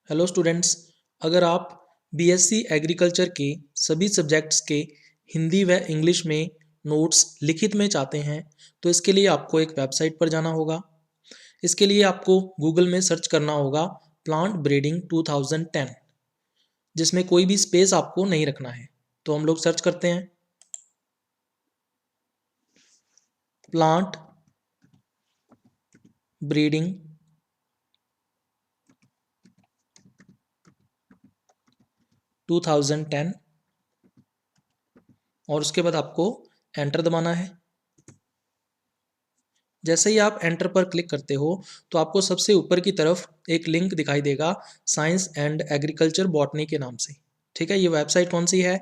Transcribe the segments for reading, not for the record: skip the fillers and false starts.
Hello students. अगर आप BSc agriculture के सभी सब्जेक्ट्स के हिंदी व इंग्लिश में नोट्स लिखित में चाहते हैं तो इसके लिए आपको एक वेबसाइट पर जाना होगा। इसके लिए आपको गूगल में सर्च करना होगा प्लांट ब्रीडिंग 2010, जिसमें कोई भी स्पेस आपको नहीं रखना है। तो हम लोग सर्च करते हैं प्लांट ब्रीडिंग 2010 और उसके बाद आपको एंटर दबाना है। जैसे ही आप एंटर पर क्लिक करते हो तो आपको सबसे ऊपर की तरफ एक लिंक दिखाई देगा साइंस एंड एग्रीकल्चर बॉटनी के नाम से। ठीक है, ये वेबसाइट कौन सी है?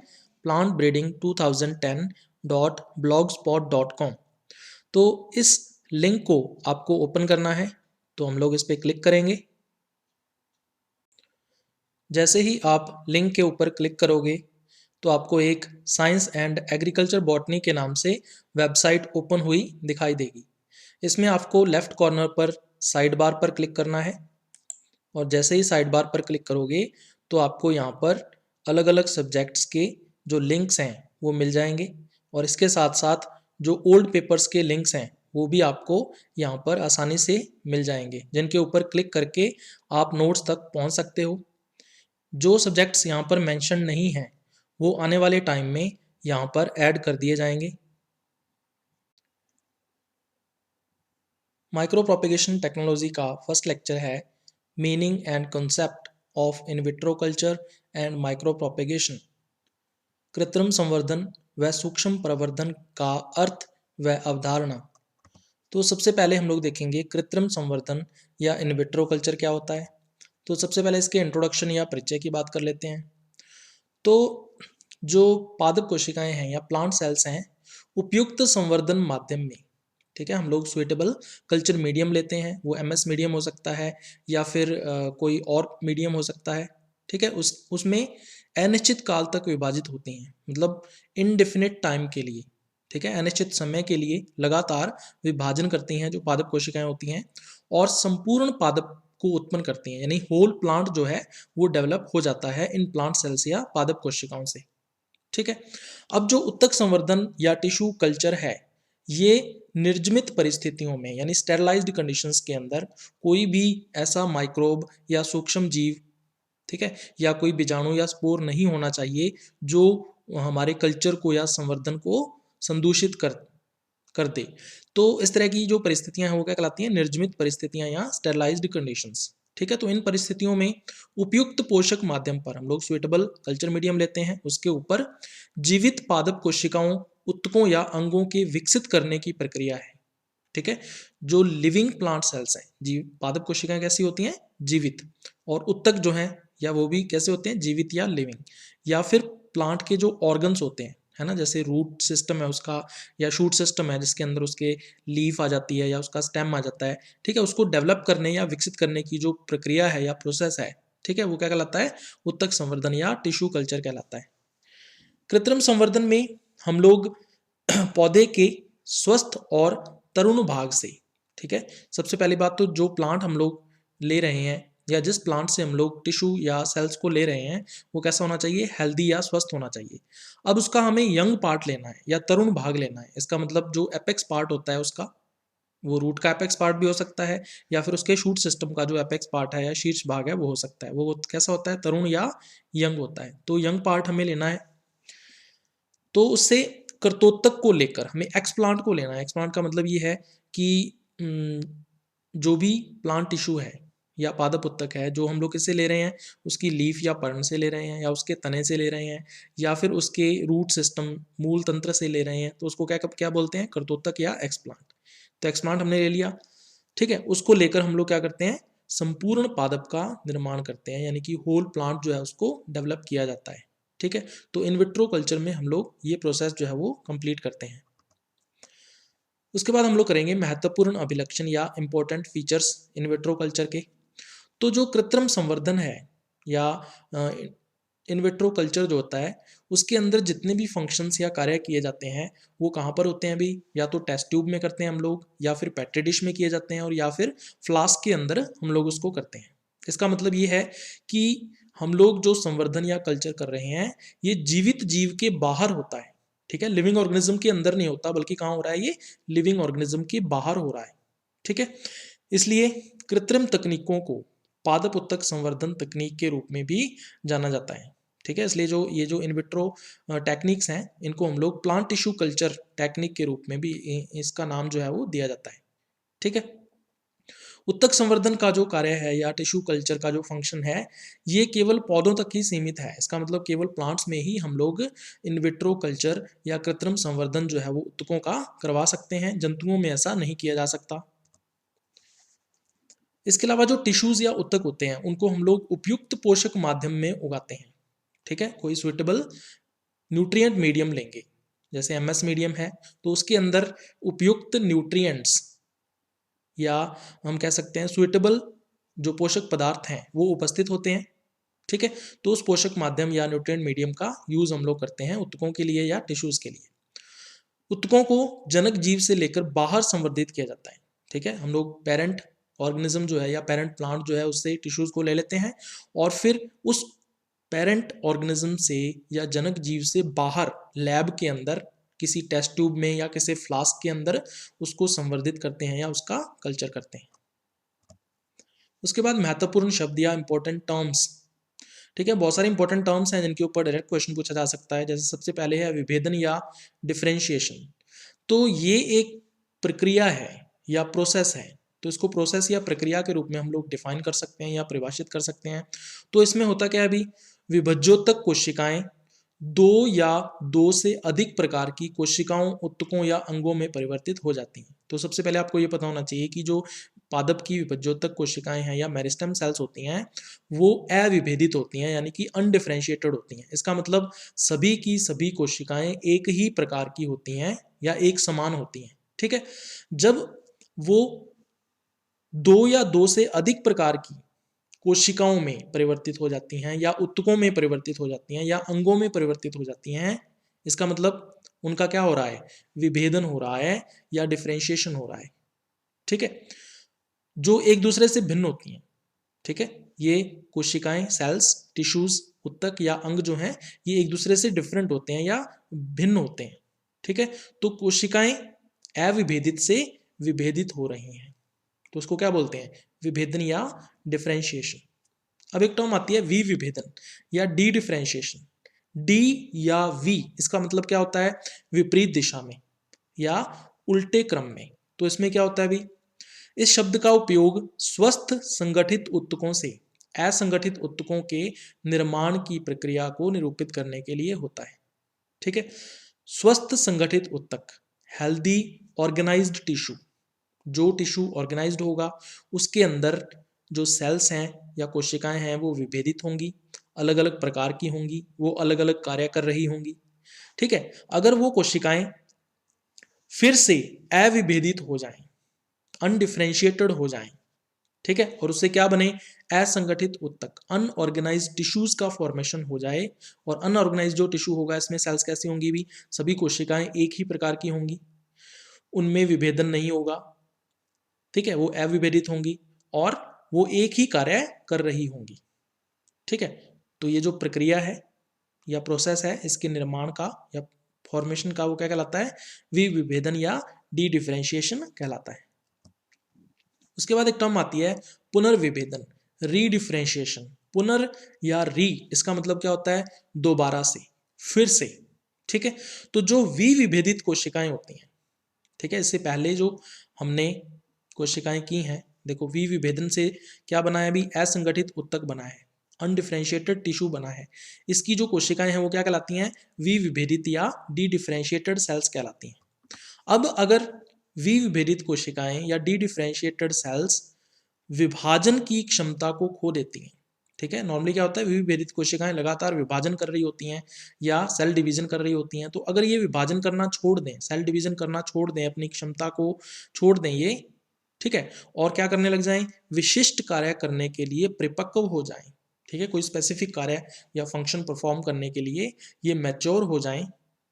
Plant breeding 2010.blogspot.com। तो इस लिंक को आपको ओपन करना है, तो हम लोग इस पर क्लिक करेंगे। जैसे ही आप लिंक के ऊपर क्लिक करोगे तो आपको एक साइंस एंड एग्रीकल्चर बॉटनी के नाम से वेबसाइट ओपन हुई दिखाई देगी। इसमें आपको लेफ्ट कॉर्नर पर साइड बार पर क्लिक करना है और जैसे ही साइड बार पर क्लिक करोगे तो आपको यहाँ पर अलग अलग सब्जेक्ट्स के जो लिंक्स हैं वो मिल जाएंगे और इसके साथ साथ जो ओल्ड पेपर्स के लिंक्स हैं वो भी आपको यहाँ पर आसानी से मिल जाएंगे, जिनके ऊपर क्लिक करके आप नोट्स तक पहुँच सकते हो। जो सब्जेक्ट्स यहाँ पर मेंशन नहीं हैं वो आने वाले टाइम में यहाँ पर ऐड कर दिए जाएंगे। माइक्रो प्रोपेगेशन टेक्नोलॉजी का फर्स्ट लेक्चर है meaning and concept of in vitro culture and micro propagation. कृत्रिम संवर्धन व सूक्ष्म प्रवर्धन का अर्थ व अवधारणा। तो सबसे पहले हम लोग देखेंगे कृत्रिम संवर्धन या इन विट्रो कल्चर क्या होता है। तो सबसे पहले इसके इंट्रोडक्शन या परिचय की बात कर लेते हैं। तो जो पादप कोशिकाएं हैं या प्लांट सेल्स हैं, उपयुक्त संवर्धन माध्यम में, ठीक है, हम लोग सुइटेबल कल्चर मीडियम लेते हैं। वो एमएस मीडियम हो सकता है या फिर कोई और मीडियम हो सकता है। ठीक है, उसमें अनिश्चित काल तक विभाजित होती हैं, मतलब इनडेफिनिट टाइम के लिए। ठीक है, अनिश्चित समय के लिए लगातार विभाजन करती हैं जो पादप कोशिकाएं होती हैं और संपूर्ण पादप को उत्पन्न करती हैं, यानी होल प्लांट जो है वो डेवलप हो जाता है इन प्लांट सेल्स या पादप कोशिकाओं से। ठीक है, अब जो उत्तक संवर्धन या टिश्यू कल्चर है, ये निर्जमित परिस्थितियों में यानी स्टेरलाइज्ड कंडीशंस के अंदर कोई भी ऐसा माइक्रोब या सूक्ष्म जीव, ठीक है, या कोई बीजाणु या स्पोर नहीं होना चाहिए जो हमारे कल्चर को या संवर्धन को संदूषित कर दे। तो इस तरह की जो परिस्थितियां हैं वो क्या कहलाती हैं? निर्जमित परिस्थितियां या स्टेरलाइज्ड कंडीशंस। ठीक है, तो इन परिस्थितियों में उपयुक्त पोषक माध्यम पर हम लोग सुइटेबल कल्चर मीडियम लेते हैं, उसके ऊपर जीवित पादप कोशिकाओं, उत्तकों या अंगों के विकसित करने की प्रक्रिया है। ठीक है, जो लिविंग प्लांट सेल्स हैं, जीव पादप कोशिकाएं कैसी होती हैं? जीवित। और उत्तक जो हैं या वो भी कैसे होते हैं? जीवित या लिविंग। या फिर प्लांट के जो ऑर्गन्स होते हैं, है ना, जैसे रूट सिस्टम है उसका या शूट सिस्टम है जिसके अंदर उसके लीफ आ जाती है या उसका स्टेम आ जाता है। ठीक है, उसको डेवलप करने या विकसित करने की जो प्रक्रिया है या प्रोसेस है, ठीक है, वो क्या कहलाता है? उत्तक संवर्धन या टिश्यू कल्चर कहलाता है। कृत्रिम संवर्धन में हम लोग पौधे के स्वस्थ और तरुण भाग से, ठीक है, सबसे पहली बात तो जो प्लांट हम लोग ले रहे हैं या जिस प्लांट से हम लोग टिश्यू या सेल्स को ले रहे हैं वो कैसा होना चाहिए? हेल्दी या स्वस्थ होना चाहिए। अब उसका हमें यंग पार्ट लेना है या तरुण भाग लेना है। इसका मतलब जो एपेक्स पार्ट होता है उसका, वो रूट का एपेक्स पार्ट भी हो सकता है या फिर उसके शूट सिस्टम का जो एपेक्स पार्ट है या शीर्ष भाग है वो हो सकता है। वो कैसा होता है? तरुण या यंग होता है। तो यंग पार्ट हमें लेना है। तो उससे कर्तोत्तक को लेकर हमें एक्सप्लांट को लेना है। एक्सप्लांट का मतलब ये है कि जो भी प्लांट टिश्यू है या पादप उत्तक है जो हम लोग किससे ले रहे हैं? उसकी लीफ या पर्ण से ले रहे हैं या उसके तने से ले रहे हैं या फिर उसके रूट सिस्टम मूल तंत्र से ले रहे हैं, तो उसको क्या क्या बोलते हैं? कर्तोत्तक या एक्सप्लांट। तो एक्सप्लांट हमने ले लिया। ठीक है, उसको लेकर हम लोग क्या करते हैं? संपूर्ण पादप का निर्माण करते हैं, यानी कि होल प्लांट जो है उसको डेवलप किया जाता है। ठीक है, तो इन विट्रो कल्चर में हम लोग ये प्रोसेस जो है वो कंप्लीट करते हैं। उसके बाद हम लोग करेंगे महत्वपूर्ण अभिलक्षण या important features in vitro culture के। तो जो कृत्रिम संवर्धन है या इन विट्रो कल्चर जो होता है उसके अंदर जितने भी फंक्शंस या कार्य किए जाते हैं वो कहाँ पर होते हैं? अभी या तो टेस्ट ट्यूब में करते हैं हम लोग, या फिर पेट्री डिश में किए जाते हैं, और या फिर फ्लास्क के अंदर हम लोग उसको करते हैं। इसका मतलब ये है कि हम लोग जो संवर्धन या कल्चर कर रहे हैं ये जीवित जीव के बाहर होता है, ठीक है, लिविंग ऑर्गेनिज्म के अंदर नहीं होता, बल्कि कहाँ हो रहा है, ये लिविंग ऑर्गेनिज्म के बाहर हो रहा है, ठीक है। इसलिए कृत्रिम तकनीकों को पादप उत्तक संवर्धन तकनीक के रूप में भी जाना जाता है, ठीक है। इसलिए जो ये जो इनविट्रो टेक्निक्स हैं इनको हम लोग प्लांट टिश्यू कल्चर टेक्निक के रूप में भी इसका नाम जो है वो दिया जाता है, ठीक है। उत्तक संवर्धन का जो कार्य है या टिश्यू कल्चर का जो फंक्शन है ये केवल पौधों तक ही सीमित है। इसका मतलब केवल प्लांट्स में ही हम लोग इनविट्रो कल्चर या कृत्रिम संवर्धन जो है वो उत्तकों का करवा सकते हैं, जंतुओं में ऐसा नहीं किया जा सकता। इसके अलावा जो टिश्यूज या उत्तक होते हैं उनको हम लोग उपयुक्त पोषक माध्यम में उगाते हैं, ठीक है। कोई सुइटेबल न्यूट्रिएंट मीडियम लेंगे, जैसे एमएस मीडियम है तो उसके अंदर उपयुक्त न्यूट्रिएंट्स या हम कह सकते हैं सुइटेबल जो पोषक पदार्थ हैं वो उपस्थित होते हैं, ठीक है। तो उस पोषक माध्यम या न्यूट्रिएंट मीडियम का यूज हम लोग करते हैं उत्तकों के लिए या टिश्यूज के लिए। उत्तकों को जनक जीव से लेकर बाहर संवर्धित किया जाता है, ठीक है। हम लोग पेरेंट ऑर्गेनिज्म जो है या पेरेंट प्लांट जो है उससे टिश्यूज को ले लेते हैं और फिर उस पेरेंट ऑर्गेनिज्म से या जनक जीव से बाहर लैब के अंदर किसी टेस्ट ट्यूब में या किसी फ्लास्क के अंदर उसको संवर्धित करते हैं या उसका कल्चर करते हैं। उसके बाद महत्वपूर्ण शब्द या इंपॉर्टेंट टर्म्स, ठीक है। बहुत सारे इंपॉर्टेंट टर्म्स हैं जिनके ऊपर डायरेक्ट क्वेश्चन पूछा जा सकता है। जैसे सबसे पहले है विभेदन या डिफरेंशिएशन। तो ये एक प्रक्रिया है या प्रोसेस है, तो इसको प्रोसेस या प्रक्रिया के रूप में हम लोग डिफाइन कर सकते हैं या परिभाषित कर सकते हैं। तो इसमें होता क्या है, अभी विभज्योतक कोशिकाएं दो या दो से अधिक प्रकार की कोशिकाओं, उत्तकों या अंगों में परिवर्तित हो जाती हैं। तो सबसे पहले आपको ये पता होना चाहिए कि जो पादप की विभज्योतक कोशिकाएं हैं या मेरिस्टेम सेल्स होती हैं वो अविभेदित होती हैं, यानी कि अनडिफरेंशिएटेड होती हैं। इसका मतलब सभी की सभी कोशिकाएं एक ही प्रकार की होती हैं या एक समान होती हैं, ठीक है। जब वो दो या दो से अधिक प्रकार की कोशिकाओं में परिवर्तित हो जाती हैं या उत्तकों में परिवर्तित हो जाती हैं या अंगों में परिवर्तित हो जाती हैं, इसका मतलब उनका क्या हो रहा है, विभेदन हो रहा है या डिफरेंशिएशन हो रहा है, ठीक है। जो एक दूसरे से भिन्न होती हैं, ठीक है। ये कोशिकाएं, सेल्स, टिश्यूज, उत्तक या अंग जो हैं ये एक दूसरे से डिफरेंट होते हैं या भिन्न होते हैं, ठीक है। तो कोशिकाएं अविभेदित से विभेदित हो रही हैं, तो उसको क्या बोलते हैं, विभेदन या डिफरेंशिएशन। अब एक टर्म आती है वी विभेदन या डी डिफरेंशिएशन। डी या वी इसका मतलब क्या होता है, विपरीत दिशा में या उल्टे क्रम में। तो इसमें क्या होता है अभी, इस शब्द का उपयोग स्वस्थ संगठित उत्तकों से असंगठित उत्तकों के निर्माण की प्रक्रिया को निरूपित करने के लिए होता है, ठीक है। स्वस्थ संगठित उत्तक, हेल्दी ऑर्गेनाइज्ड टिश्यू, जो टिश्यू ऑर्गेनाइज्ड होगा उसके अंदर जो सेल्स हैं या कोशिकाएं हैं वो विभेदित होंगी, अलग अलग प्रकार की होंगी, वो अलग अलग कार्य कर रही होंगी, ठीक है। अगर वो कोशिकाएं फिर से अविभेदित हो जाएं, अनडिफरेंशिएटेड हो जाएं, ठीक है, और उससे क्या बने, असंगठित उत्तक, अनऑर्गेनाइज्ड टिश्यूज का फॉर्मेशन हो जाए। और अनऑर्गेनाइज्ड जो टिश्यू होगा इसमें सेल्स कैसी होंगी भी, सभी कोशिकाएं एक ही प्रकार की होंगी, उनमें विभेदन नहीं होगा, ठीक है, वो अविभेदित होंगी और वो एक ही कार्य कर रही होंगी, ठीक है। तो ये जो प्रक्रिया है या प्रोसेस है इसके निर्माण का या फॉर्मेशन का वो क्या कहलाता है, विभेदन या डी डिफरेंशिएशन कहलाता है। उसके बाद एक टर्म आती है पुनर्विभेदन, रीडिफरेंशिएशन। पुनर् या री इसका मतलब क्या होता है, दोबारा से, फिर से, ठीक है। तो जो विभेदित कोशिकाएं होती हैं, ठीक है, इससे पहले जो हमने कोशिकाएं की हैं, देखो विभेदन से क्या बना है, अभी असंगठित उत्तक बना है, अनडिफरेंशिएटेड टिश्यू बना है। इसकी जो कोशिकाएं हैं वो क्या कहलाती हैं, विभेदित या डी डिफरेंशिएटेड सेल्स कहलाती हैं। अब अगर विभेदित कोशिकाएं या डी डिफरेंशिएटेड सेल्स विभाजन की क्षमता को खो देती हैं, ठीक है। नॉर्मली क्या होता है, विभेदित कोशिकाएं लगातार विभाजन कर रही होती हैं या सेल डिवीजन कर रही होती हैं। तो अगर ये विभाजन करना छोड़ दें, सेल डिवीजन करना छोड़ दें, अपनी क्षमता को छोड़ दें ये, ठीक है, और क्या करने लग जाएं, विशिष्ट कार्य करने के लिए परिपक्व हो जाएं, ठीक है, कोई स्पेसिफिक कार्य या फंक्शन परफॉर्म करने के लिए ये मैच्योर हो जाएं,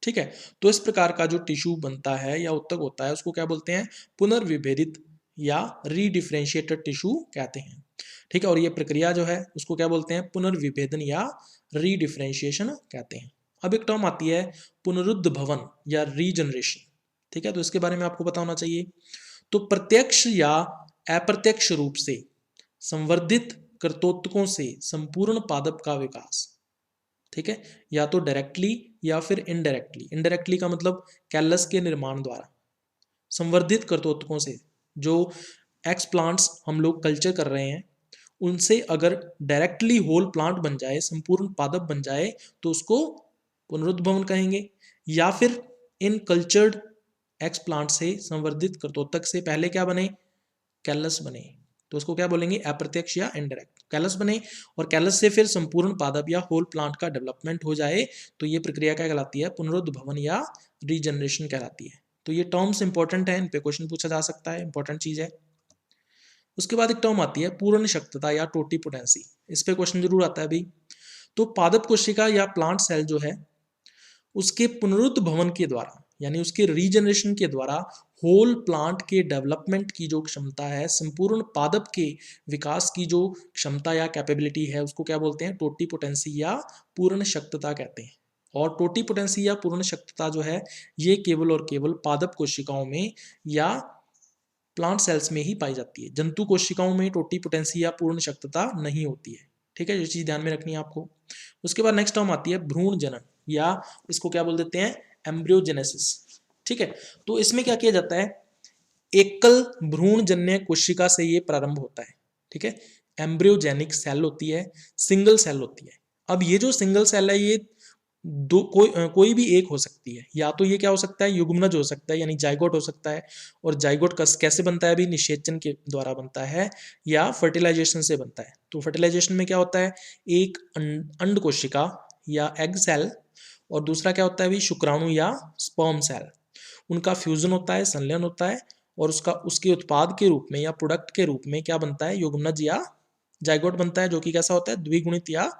ठीक है। तो इस प्रकार का जो टिश्यू बनता है या उत्तक होता है उसको क्या बोलते हैं, पुनर्विभेदित या रीडिफरेंशिएटेड टिश्यू कहते हैं। ठीक है, और ये प्रक्रिया जो है उसको क्या बोलते हैं, पुनर्विभेदन या रीडिफरेंशिएशन कहते हैं। अब एक टर्म आती है पुनरुद्ध भवन या रीजनरेशन। ठीक है, तो इसके बारे में आपको पता होना चाहिए। तो प्रत्यक्ष या अप्रत्यक्ष रूप से संवर्धित कर्तोत्तकों से संपूर्ण पादप का विकास। ठीक है, या तो डायरेक्टली या फिर इनडायरेक्टली। इनडायरेक्टली का मतलब कैलस के निर्माण द्वारा। संवर्धित कर्तोत्तकों से जो एक्स प्लांट्स हम लोग कल्चर कर रहे हैं उनसे अगर डायरेक्टली होल प्लांट बन जाए, संपूर्ण पादप बन जाए, तो उसको पुनरुद्भवन कहेंगे। या फिर इन कल्चर्ड एक्स प्लांट से संवर्धित कर्तोत्तक से पहले क्या बने, कैलस बने, तो उसको क्या बोलेंगे, अप्रत्यक्ष या इनडायरेक्ट। कैलस बने और कैलस से फिर संपूर्ण पादप या होल प्लांट का डेवलपमेंट हो जाए, तो ये प्रक्रिया क्या कहलाती है, पुनरुद्भवन या रीजनरेशन कहलाती है। तो ये टर्म्स इंपॉर्टेंट है, इन पे क्वेश्चन पूछा जा सकता है, इंपॉर्टेंट चीज है। उसके बाद एक टर्म आती है पूर्ण शक्तता या टोटीपोटेंसी। इस पे क्वेश्चन जरूर आता है अभी। तो पादप कोशिका या प्लांट सेल जो है उसके पुनरुद्भवन के द्वारा यानी उसके रीजनरेशन के द्वारा होल प्लांट के डेवलपमेंट की जो क्षमता है, संपूर्ण पादप के विकास की जो क्षमता या कैपेबिलिटी है, उसको क्या बोलते हैं, टोटीपोटेंसी या पूर्ण शक्तता कहते हैं। और टोटीपोटेंसी या पूर्ण शक्तता जो है ये केवल और केवल पादप कोशिकाओं में या प्लांट सेल्स में ही पाई जाती है। जंतु कोशिकाओं में टोटीपोटेंसी या पूर्ण शक्तता नहीं होती है। ठीक है, ये चीज ध्यान में रखनी है आपको। उसके बाद नेक्स्ट टर्म आती है भ्रूण जनन या इसको क्या बोल देते हैं, एम्ब्रियोजेनेसिस। ठीक है, तो इसमें क्या किया जाता है, एकल भ्रूण जन्य कोशिका से ये प्रारंभ होता है। ठीक है, एम्ब्रियोजेनिक सेल होती है, सिंगल सेल होती है। अब ये जो सिंगल सेल है ये कोई भी एक हो सकती है, या तो ये क्या हो सकता है, युग्मनज हो सकता है यानी जाइगोट हो सकता है। और जाइगोट कैसे बनता है, अभी निषेचन के द्वारा बनता है या फर्टिलाइजेशन से बनता है। तो फर्टिलाइजेशन में क्या होता है, एक अंड कोशिका या एग सेल और दूसरा क्या होता है अभी, शुक्राणु या स्पर्म सेल, उनका फ्यूजन होता है, संलयन होता है, और उसके उत्पाद के रूप में या प्रोडक्ट के रूप में क्या बनता है, युग्मनज या जाइगोट बनता है, जो कि कैसा होता है, द्विगुणित या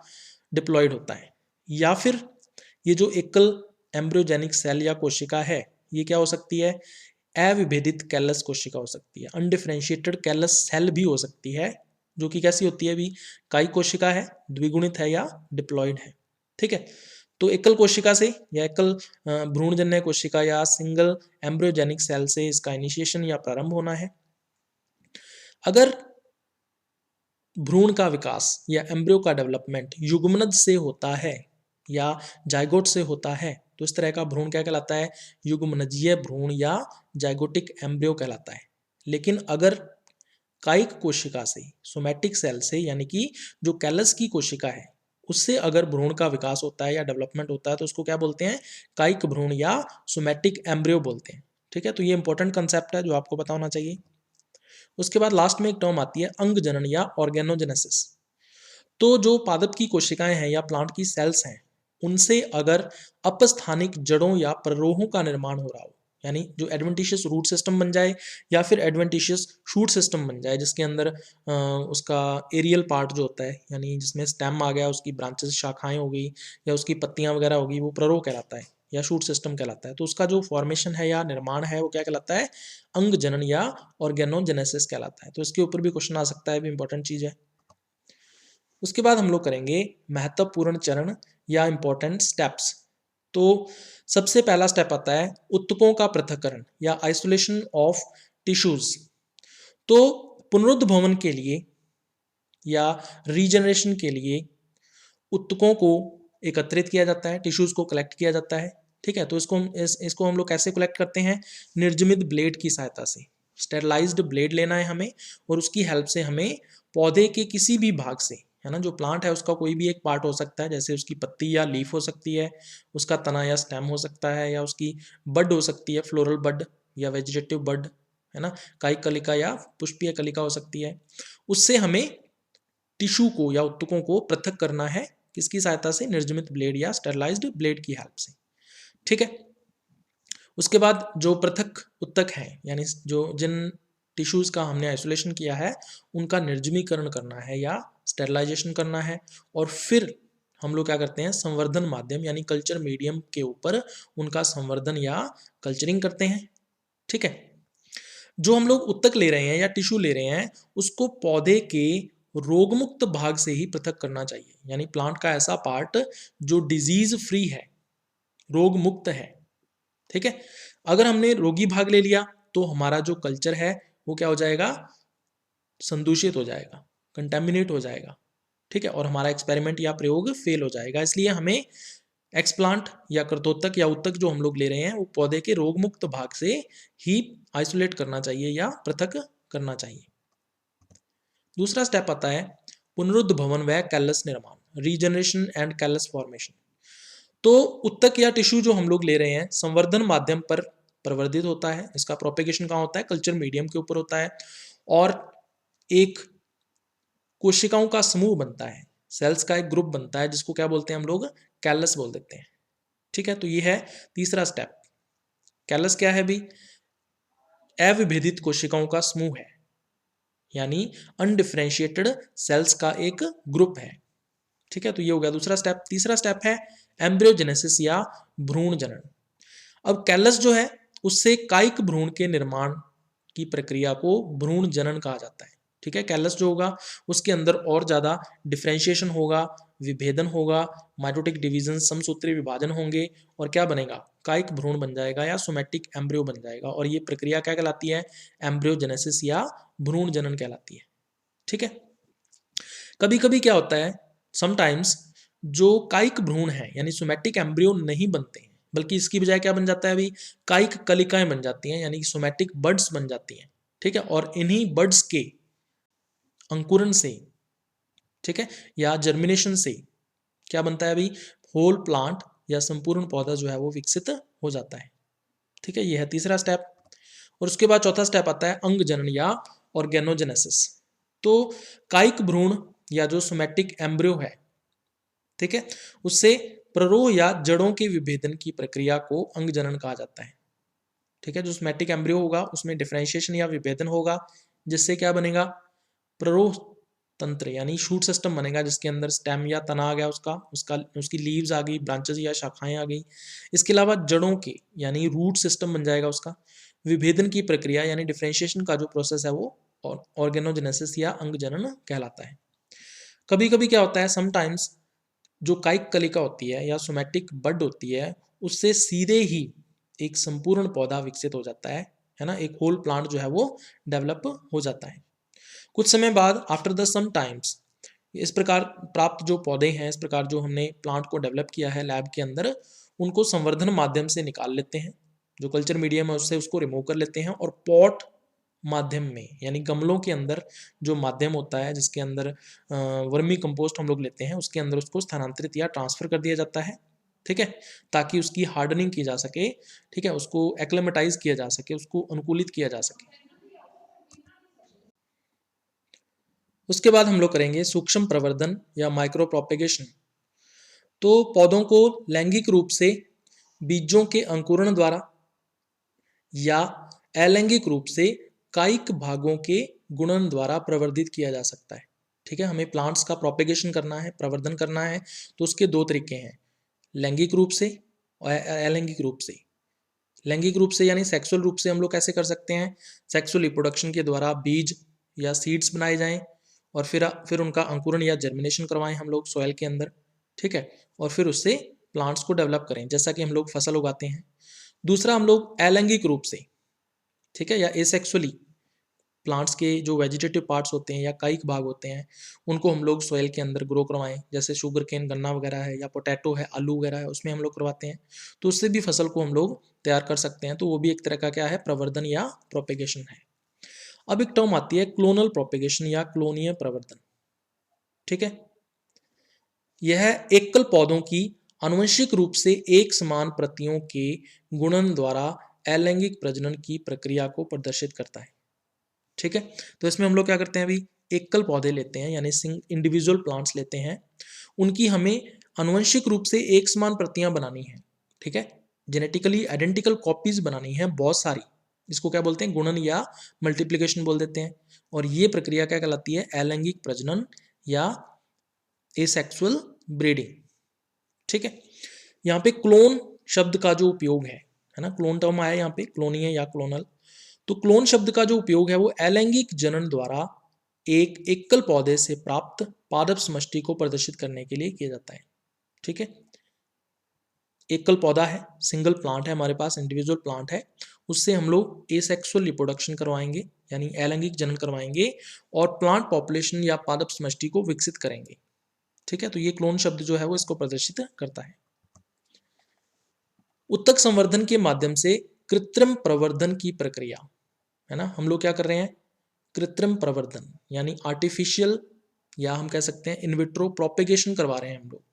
डिप्लॉइड होता है। या फिर ये जो एकल एम्ब्रियोजेनिक सेल या कोशिका है ये क्या हो सकती है, अविभेदित कैलस कोशिका हो सकती है, अनडिफरेंशिएटेड कैलस सेल भी हो सकती है, जो कि कैसी होती है, अभी काई कोशिका है, द्विगुणित है या डिप्लॉइड है। ठीक है, तो एकल कोशिका से या एकल भ्रूणजन्य कोशिका या सिंगल एम्ब्रियोजेनिक सेल से इसका इनिशिएशन या प्रारंभ होना है। अगर भ्रूण का विकास या एम्ब्रियो का डेवलपमेंट युग्मनज से होता है या जाइगोट से होता है, तो इस तरह का भ्रूण क्या कहलाता है, युग्मनजीय भ्रूण या जाइगोटिक एम्ब्रियो कहलाता है। लेकिन अगर कायिक कोशिका से, सोमैटिक सेल से, यानी कि जो कैलस की कोशिका है उससे अगर भ्रूण का विकास होता है या डेवलपमेंट होता है, तो उसको क्या बोलते हैं, कायिक भ्रूण या सोमैटिक एम्ब्रियो बोलते हैं। ठीक है, तो ये इंपॉर्टेंट कंसेप्ट है जो आपको पता होना चाहिए। उसके बाद लास्ट में एक टर्म आती है अंग जनन या ऑर्गेनोजेनेसिस। तो जो पादप की कोशिकाएं हैं या प्लांट की सेल्स हैं उनसे अगर अपस्थानिक जड़ों या प्ररोहों का निर्माण हो रहा हो, यानी जो एडवेंटिशियस रूट सिस्टम बन जाए या फिर एडवेंटिशियस शूट सिस्टम बन जाए, जिसके अंदर उसका एरियल पार्ट जो होता है, यानी जिसमें स्टेम आ गया, उसकी ब्रांचेस शाखाएं हो गई या उसकी पत्तियां वगैरह होगी, वो प्ररोह कहलाता है या शूट सिस्टम कहलाता है। तो उसका जो फॉर्मेशन है या निर्माण है वो क्या कहलाता है, अंग जनन या ऑर्गेनोजेनेसिस कहलाता है। तो इसके ऊपर भी क्वेश्चन आ सकता है, भी इंपॉर्टेंट चीज है। उसके बाद हम लोग करेंगे महत्वपूर्ण चरण या इंपॉर्टेंट स्टेप्स। तो सबसे पहला स्टेप आता है उत्तकों का पृथक्करण या आइसोलेशन ऑफ टिश्यूज। तो पुनरुद्भवन के लिए या रीजनरेशन के लिए उत्तकों को एकत्रित किया जाता है, टिश्यूज को कलेक्ट किया जाता है। ठीक है, तो इसको हम लोग कैसे कलेक्ट करते हैं, निर्जमित ब्लेड की सहायता से। स्टेरलाइज्ड ब्लेड लेना है हमें और उसकी हेल्प से हमें पौधे के किसी भी भाग से, है ना, जो प्लांट है उसका कोई भी एक पार्ट हो सकता है, जैसे उसकी पत्ती या लीफ हो सकती है, उसका तना या स्टेम हो सकता है, या उसकी बड हो सकती है, फ्लोरल बड या वेजिटेटिव बड, है ना, कायिक कलिका या पुष्पीय कलिका हो सकती है। उससे हमें टिश्यू को या उत्तकों को पृथक करना है, किसकी सहायता से, निर्जमित ब्लेड या स्टेरलाइज्ड ब्लेड की हेल्प से। ठीक है, उसके बाद जो पृथक उत्तक हैं, यानी जो जिन टिश्यूज का हमने आइसोलेशन किया है उनका निर्जमीकरण करना है या स्टेरलाइजेशन करना है, और फिर हम लोग क्या करते हैं, संवर्धन माध्यम यानी कल्चर मीडियम के ऊपर उनका संवर्धन या कल्चरिंग करते हैं। ठीक है, जो हम लोग उत्तक ले रहे हैं या टिश्यू ले रहे हैं उसको पौधे के रोगमुक्त भाग से ही पृथक करना चाहिए, यानी प्लांट का ऐसा पार्ट जो डिजीज फ्री है, रोग मुक्त है। ठीक है, अगर हमने रोगी भाग ले लिया तो हमारा जो कल्चर है वो क्या हो जाएगा, संदूषित हो जाएगा, कंटेमिनेट हो जाएगा। ठीक है, और हमारा एक्सपेरिमेंट या प्रयोग फेल हो जाएगा। इसलिए हमें एक्सप्लांट या कर्तोत्तक या उत्तक जो हम लोग ले रहे हैं वो पौधे के रोग मुक्त भाग से ही आइसोलेट करना चाहिए या पृथक करना चाहिए। दूसरा स्टेप आता है पुनरुद्भवन व कैलस निर्माण, रीजनरेशन एंड कैलस फॉर्मेशन। तो उत्तक या टिश्यू जो हम लोग ले रहे हैं संवर्धन माध्यम पर प्रवर्धित होता है, इसका प्रोपेगेशन कहाँ होता है, कल्चर मीडियम के ऊपर होता है, और एक कोशिकाओं का समूह बनता है, सेल्स का एक ग्रुप बनता है जिसको क्या बोलते हैं हम लोग, कैलस बोल देते हैं। ठीक है, तो ये है तीसरा स्टेप। कैलस क्या है भी, अविभेदित कोशिकाओं का समूह है, यानी अनडिफरेंशिएटेड सेल्स का एक ग्रुप है। ठीक है, तो ये हो गया दूसरा स्टेप। तीसरा स्टेप है एम्ब्रियोजेनेसिस या भ्रूण जनन। अब कैलस जो है उससे कायिक भ्रूण के निर्माण की प्रक्रिया को भ्रूण जनन कहा जाता है। ठीक है, कैलस जो होगा उसके अंदर और ज्यादा डिफरेंशिएशन होगा, विभेदन होगा, माइटोटिक डिवीजन समसूत्री विभाजन होंगे, और क्या बनेगा, कायिक भ्रूण बन जाएगा या सोमैटिक एम्ब्रियो बन जाएगा, और ये प्रक्रिया क्या कहलाती है, एम्ब्रियोजेनेसिस या भ्रूण जनन कहलाती है। ठीक है, कभी कभी क्या होता है, समटाइम्स जो कायिक भ्रूण है यानी सोमैटिक एम्ब्रियो नहीं बनते हैं, बल्कि इसकी बजाय क्या बन जाता है अभी, कायिक कलिकाएं बन जाती हैं, यानी सोमैटिक बड्स बन जाती हैं। ठीक है, और इन्हीं बड्स के अंकुरण से, ठीक है, या जर्मिनेशन से क्या बनता है अभी, होल प्लांट या संपूर्ण पौधा जो है वो विकसित हो जाता है। ठीक है, यह है तीसरा स्टेप। और उसके बाद चौथा स्टेप आता है अंग जनन या ऑर्गेनोजेनेसिस। तो कायिक भ्रूण या जो सोमैटिक एम्ब्रियो है, ठीक है, उससे प्ररोह या जड़ों के विभेदन की प्रक्रिया को अंग जनन कहा जाता है। ठीक है, जो सोमैटिक एम्ब्रियो होगा उसमें डिफरेंशिएशन या विभेदन होगा, जिससे क्या बनेगा, प्ररोह तंत्र यानी शूट सिस्टम बनेगा, जिसके अंदर स्टेम या तना आ गया, उसकी लीव्स आ गई, ब्रांचेस या शाखाएं आ गई। इसके अलावा जड़ों के यानी रूट सिस्टम बन जाएगा उसका। विभेदन की प्रक्रिया यानी डिफरेंशिएशन का जो प्रोसेस है वो ऑर्गेनोजेनेसिस या अंग जनन कहलाता है। कभी कभी क्या होता है, समटाइम्स जो कायिक कलिका होती है या सोमैटिक बड होती है उससे सीधे ही एक संपूर्ण पौधा विकसित हो जाता है ना, एक होल प्लांट जो है वो डेवलप हो जाता है। कुछ समय बाद आफ्टर द सम टाइम्स इस प्रकार प्राप्त जो पौधे हैं, इस प्रकार जो हमने प्लांट को डेवलप किया है लैब के अंदर, उनको संवर्धन माध्यम से निकाल लेते हैं, जो कल्चर मीडियम है उससे उसको रिमूव कर लेते हैं, और पॉट माध्यम में यानी गमलों के अंदर जो माध्यम होता है जिसके अंदर वर्मी कंपोस्ट हम लोग लेते हैं, उसके अंदर उसको स्थानांतरित या ट्रांसफर कर दिया जाता है। ठीक है, ताकि उसकी हार्डनिंग की जा सके, ठीक है, उसको एक्लेमेटाइज किया जा सके, उसको अनुकूलित किया जा सके। उसके बाद हम लोग करेंगे सूक्ष्म प्रवर्धन या माइक्रो प्रोपेगेशन। तो पौधों को लैंगिक रूप से बीजों के अंकुरण द्वारा या अलैंगिक रूप से कायिक भागों के गुणन द्वारा प्रवर्धित किया जा सकता है। ठीक है, हमें प्लांट्स का प्रोपेगेशन करना है, प्रवर्धन करना है, तो उसके दो तरीके हैं, लैंगिक रूप से और अलैंगिक रूप से। लैंगिक रूप से यानी सेक्सुअल रूप से हम लोग कैसे कर सकते हैं, सेक्सुअल रिप्रोडक्शन के द्वारा बीज या सीड्स बनाए जाएं, और फिर उनका अंकुरण या जर्मिनेशन करवाएं हम लोग सॉइल के अंदर। ठीक है, और फिर उससे प्लांट्स को डेवलप करें, जैसा कि हम लोग फसल उगाते हैं। दूसरा हम लोग अलैंगिक रूप से, ठीक है, या एसेक्सुअली प्लांट्स के जो वेजिटेटिव पार्ट्स होते हैं या कायिक भाग होते हैं उनको हम लोग सॉइल के अंदर ग्रो करवाएं, जैसे शुगर केन गन्ना वगैरह है, या पोटैटो है, आलू वगैरह है, उसमें हम लोग करवाते हैं, तो उससे भी फसल को हम लोग तैयार कर सकते हैं। तो वो भी एक तरह का क्या है, प्रवर्धन या प्रोपेगेशन है। अब एक टर्म आती है क्लोनल प्रोपेगेशन या क्लोनीय प्रवर्धन। ठीक है, यह एकल पौधों की आनुवंशिक रूप से एक समान प्रतियों के गुणन द्वारा अलैंगिक प्रजनन की प्रक्रिया को प्रदर्शित करता है। ठीक है, तो इसमें हम लोग क्या करते हैं, अभी एकल पौधे लेते हैं यानी इंडिविजुअल प्लांट्स लेते हैं, उनकी हमें आनुवंशिक रूप से एक समान प्रतियां बनानी है। ठीक है, जेनेटिकली आइडेंटिकल कॉपीज बनानी है बहुत सारी, इसको क्या बोलते हैं, गुणन या मल्टीप्लिकेशन बोल देते हैं। और ये प्रक्रिया क्या कहलाती है, अलैंगिक प्रजनन या एसेक्सुअल ब्रीडिंग। ठीक है, यहाँ पे क्लोन शब्द का जो उपयोग है ना, क्लोन टर्म आया यहाँ पे, क्लोनीय या क्लोनल। तो क्लोन शब्द का जो उपयोग है वो अलैंगिक जनन द्वारा एक एकल पौधे से प्राप्त पादप समष्टि को प्रदर्शित करने के लिए किया जाता है। ठीक है, एकल पौधा है, सिंगल प्लांट है, हमारे पास इंडिविजुअल प्लांट है, उससे हम लोग एसेक्सुअल रिप्रोडक्शन करवाएंगे यानी अलैंगिक जनन करवाएंगे और प्लांट पॉपुलेशन या पादप समष्टि को विकसित करेंगे। ठीक है, तो ये क्लोन शब्द जो है वो इसको प्रदर्शित करता है। उत्तक संवर्धन के माध्यम से कृत्रिम प्रवर्धन की प्रक्रिया है ना, हम लोग क्या कर रहे हैं, कृत्रिम प्रवर्धन यानी आर्टिफिशियल या हम कह सकते हैं इनविट्रो प्रोपेगेशन करवा रहे हैं हम लोग।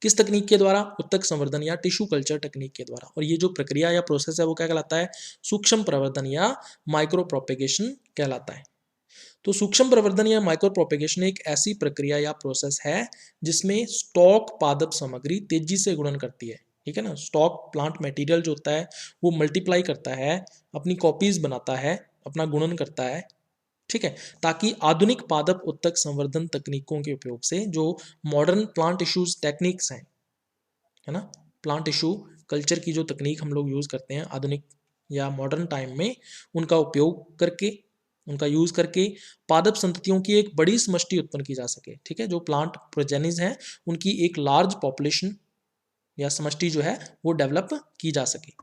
किस तकनीक के द्वारा, उत्तक संवर्धन या टिश्यू कल्चर टेक्निक के द्वारा। और ये जो प्रक्रिया या प्रोसेस है वो क्या कहलाता है, सूक्ष्म प्रवर्धन या माइक्रो प्रोपेगेशन कहलाता है। तो सूक्ष्म प्रवर्धन या माइक्रो प्रोपेगेशन एक ऐसी प्रक्रिया या प्रोसेस है जिसमें स्टॉक पादप सामग्री तेजी से गुणन करती है। ठीक है ना, स्टॉक प्लांट मटेरियल जो होता है वो मल्टीप्लाई करता है, अपनी कॉपीज बनाता है, अपना गुणन करता है। ठीक है, ताकि आधुनिक पादप उत्तक संवर्धन तकनीकों के उपयोग से जो मॉडर्न प्लांट टिश्यूज टेक्निक्स हैं, है ना, प्लांट टिश्यू कल्चर की जो तकनीक हम लोग यूज करते हैं आधुनिक या मॉडर्न टाइम में, उनका उपयोग करके, उनका यूज करके पादप संततियों की एक बड़ी समष्टि उत्पन्न की जा सके। ठीक है, जो प्लांट प्रोजेनिस हैं उनकी एक लार्ज पॉपुलेशन या समष्टि जो है वो डेवलप की जा सके।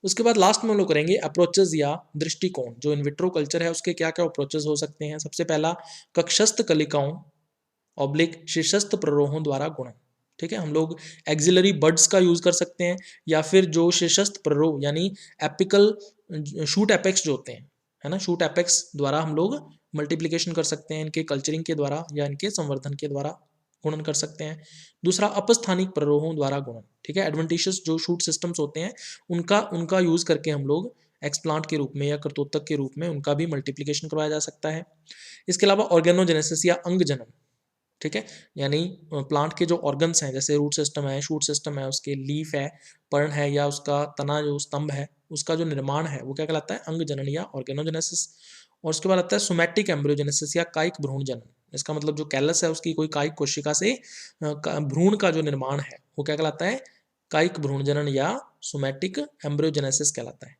उसके बाद लास्ट में हम लोग करेंगे अप्रोचेस या दृष्टिकोण। जो इनविट्रो कल्चर है उसके क्या क्या अप्रोचेस हो सकते हैं। सबसे पहला, कक्षस्थ कलिकाओं ऑब्लिक शीर्षस्थ प्ररोहों द्वारा गुणन। ठीक है, हम लोग एक्सिलरी बड्स का यूज कर सकते हैं या फिर जो शीर्षस्थ प्ररोह यानी एपिकल शूट एपेक्स जो होते हैं, है ना, शूट एपेक्स द्वारा हम लोग मल्टीप्लिकेशन कर सकते हैं, इनके कल्चरिंग के द्वारा या इनके संवर्धन के द्वारा गुणन कर सकते हैं। दूसरा, अपस्थानिक प्ररोहों द्वारा गुणन। ठीक है, एडवेंटिशियस जो शूट सिस्टम्स होते हैं उनका उनका यूज करके हम लोग एक्सप्लांट के रूप में या कर्तोत्तक के रूप में उनका भी मल्टीप्लिकेशन करवाया जा सकता है। इसके अलावा ऑर्गेनोजेनेसिस या अंग जनन। ठीक है, यानी प्लांट के जो ऑर्गन्स हैं जैसे रूट सिस्टम है, शूट सिस्टम है, उसके लीफ है, पर्ण है या उसका तना जो स्तंभ है, उसका जो निर्माण है वो क्या कहलाता है, अंग जनन या ऑर्गेनोजेनेसिस। और उसके बाद आता है सोमैटिक एम्ब्रियोजेनेसिस या कायिक भ्रूण जनन। इसका मतलब जो कैलस है उसकी कोई कायिक कोशिका से भ्रूण का जो निर्माण है वो क्या कहलाता है, कायिक भ्रूण जनन या सोमैटिक एम्ब्रियोजेनेसिस कहलाता है।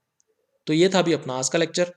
तो ये था अभी अपना आज का लेक्चर।